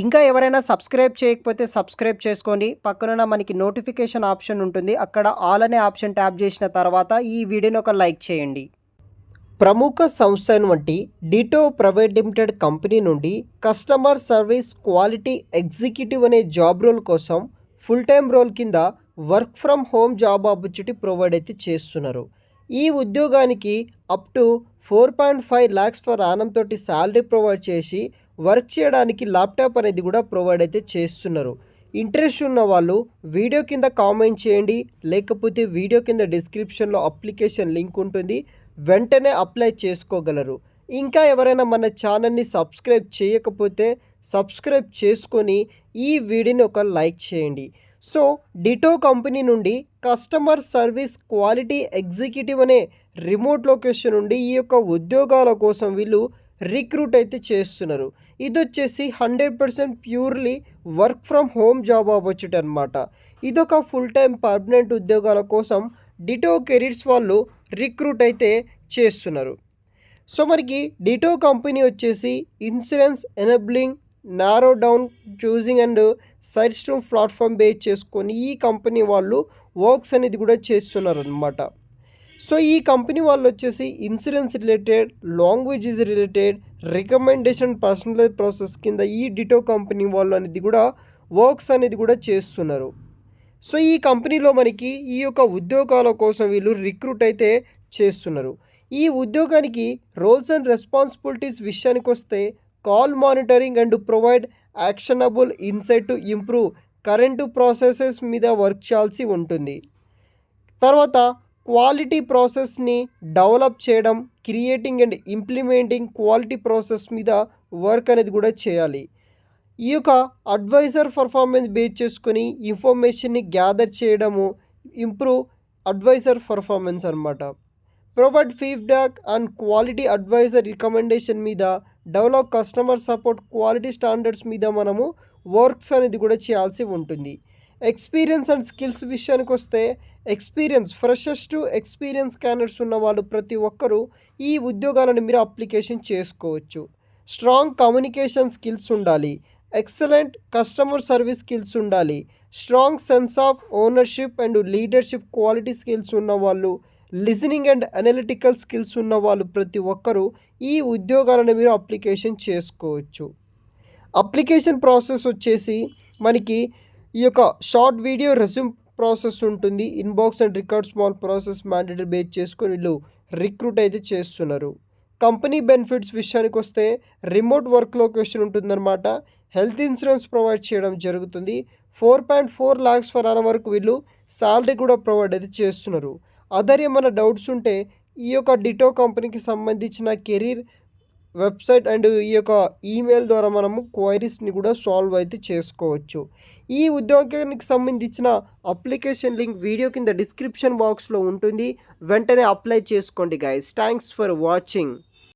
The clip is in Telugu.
ఇంకా ఎవరైనా సబ్స్క్రైబ్ చేయకపోతే సబ్స్క్రైబ్ చేసుకోండి. పక్కనున్న మనకి నోటిఫికేషన్ ఆప్షన్ ఉంటుంది. అక్కడ ఆల్ అనే ఆప్షన్ ట్యాప్ చేసిన తర్వాత ఈ వీడియోని ఒక లైక్ చేయండి. ప్రముఖ సంస్థ అయినటువంటి డిటో ప్రైవేట్ లిమిటెడ్ కంపెనీ నుండి కస్టమర్ సర్వీస్ క్వాలిటీ ఎగ్జిక్యూటివ్ అనే జాబ్ రోల్ కోసం ఫుల్ టైం రోల్ కింద work from home job opportunity provide అయితే చేస్తున్నారు. ఈ ఉద్యోగానికి up to 4.5 lakhs per annum తోటి శాలరీ ప్రొవైడ్ చేసి వర్క్ చేయడానికి ల్యాప్టాప్ అనేది కూడా ప్రొవైడ్ అయితే చేస్తున్నారు. ఇంట్రెస్ట్ ఉన్న వాళ్ళు వీడియో కింద కామెంట్ చేయండి, లేకపోతే వీడియో కింద డిస్క్రిప్షన్లో అప్లికేషన్ లింక్ ఉంటుంది, వెంటనే అప్లై చేసుకోగలరు. ఇంకా ఎవరైనా మన ఛానల్ని సబ్స్క్రైబ్ చేయకపోతే సబ్స్క్రైబ్ చేసుకొని ఈ వీడియోని ఒక లైక్ చేయండి. సో డిటో కంపెనీ నుండి కస్టమర్ సర్వీస్ క్వాలిటీ ఎగ్జిక్యూటివ్ అనే రిమోట్ లొకేషన్ నుండి ఈ యొక్క ఉద్యోగాల కోసం వీళ్ళు రిక్రూట్ అయితే చేస్తున్నారు. ఇది వచ్చేసి 100% purely work from home job opportunity అనమాట. ఇదొక ఫుల్ టైం పర్మనెంట్ ఉద్యోగాల కోసం డిటో కెరీర్స్ వాళ్ళు రిక్రూట్ అయితే చేస్తున్నారు. సో మనకి డిటో కంపెనీ వచ్చేసి insurance enabling narrow down choosing and side stream platform base చేసుకొని ఈ కంపెనీ వాళ్ళు వర్క్స్ అనేది కూడా చేస్తున్నారు అనమాట. సో ఈ కంపెనీ వాళ్ళు వచ్చేసి insurance related, languages related, recommendation personalise process కింద ఈ డిటో కంపెనీ వాళ్ళు అనేది కూడా వర్క్స్ అనేది కూడా చేస్తున్నారు. సో ఈ కంపెనీలో మనకి ఈ యొక్క ఉద్యోగాల కోసం వీళ్ళు రిక్రూట్ అయితే చేస్తున్నారు. ఈ ఉద్యోగానికి రోల్స్ అండ్ రెస్పాన్సిబిలిటీస్ విషయానికి వస్తే call monitoring and provide actionable insight to improve current processes మీద వర్క్ చేయాల్సి ఉంటుంది. తర్వాత క్వాలిటీ ప్రాసెస్ని డెవలప్ చేయడం, creating and implementing quality process మీద వర్క్ అనేది కూడా చేయాలి. ఈ యొక్క అడ్వైజర్ పర్ఫార్మెన్స్ బేస్ చేసుకొని ఇన్ఫర్మేషన్ని గ్యాదర్ చేయడము, ఇంప్రూవ్ అడ్వైజర్ పర్ఫార్మెన్స్ అనమాట. Provide feedback and quality advisor recommendation మీద, develop customer support quality standards మీద మనము వర్క్స్ అనేది కూడా చేయాల్సి ఉంటుంది. ఎక్స్పీరియన్స్ అండ్ స్కిల్స్ విషయానికి వస్తే ఫ్రెషర్స్ టు ఎక్స్పీరియన్స్ క్యాండిడేట్స్ ఉన్న వాళ్ళు ప్రతి ఒక్కరూ ఈ ఉద్యోగాలను మీరు అప్లికేషన్ చేసుకోవచ్చు. స్ట్రాంగ్ కమ్యూనికేషన్ స్కిల్స్ ఉండాలి, ఎక్సలెంట్ కస్టమర్ సర్వీస్ స్కిల్స్ ఉండాలి, strong sense of ownership and leadership quality skills ఉన్న వాళ్ళు, లిజనింగ్ అండ్ అనలిటికల్ స్కిల్స్ ఉన్న వాళ్ళు ప్రతి ఒక్కరూ ఈ ఉద్యోగాలను మీరు అప్లికేషన్ చేసుకోవచ్చు. అప్లికేషన్ ప్రాసెస్ వచ్చేసి మనకి ఈ యొక్క షార్ట్ వీడియో రెజ్యూమ్ ప్రాసెస్ ఉంటుంది. Inbox and record small process mandatory base చేసుకొని వీళ్ళు రిక్రూట్ అయితే చేస్తున్నారు. కంపెనీ బెనిఫిట్స్ విషయానికి వస్తే రిమోట్ వర్క్ లొకేషన్ ఉంటుందన్నమాట. హెల్త్ ఇన్సూరెన్స్ ప్రొవైడ్ చేయడం జరుగుతుంది. 4.4 lakhs ఫర్ యానం వరకు వీళ్ళు శాలరీ కూడా ప్రొవైడ్ అయితే చేస్తున్నారు. అదర్ ఏమైనా డౌట్స్ ఉంటే ఈ యొక్క డిటో కంపెనీకి సంబంధించిన కెరీర్ వెబ్సైట్ అండ్ ఈ యొక్క ఈమెయిల్ ద్వారా మనము క్వైరీస్ని కూడా సాల్వ్ అయితే చేసుకోవచ్చు. ఈ ఉద్యోగానికి సంబంధించిన అప్లికేషన్ లింక్ వీడియో కింద డిస్క్రిప్షన్ బాక్స్లో ఉంటుంది. వెంటనే అప్లై చేసుకోండి గైస్. Thanks for watching.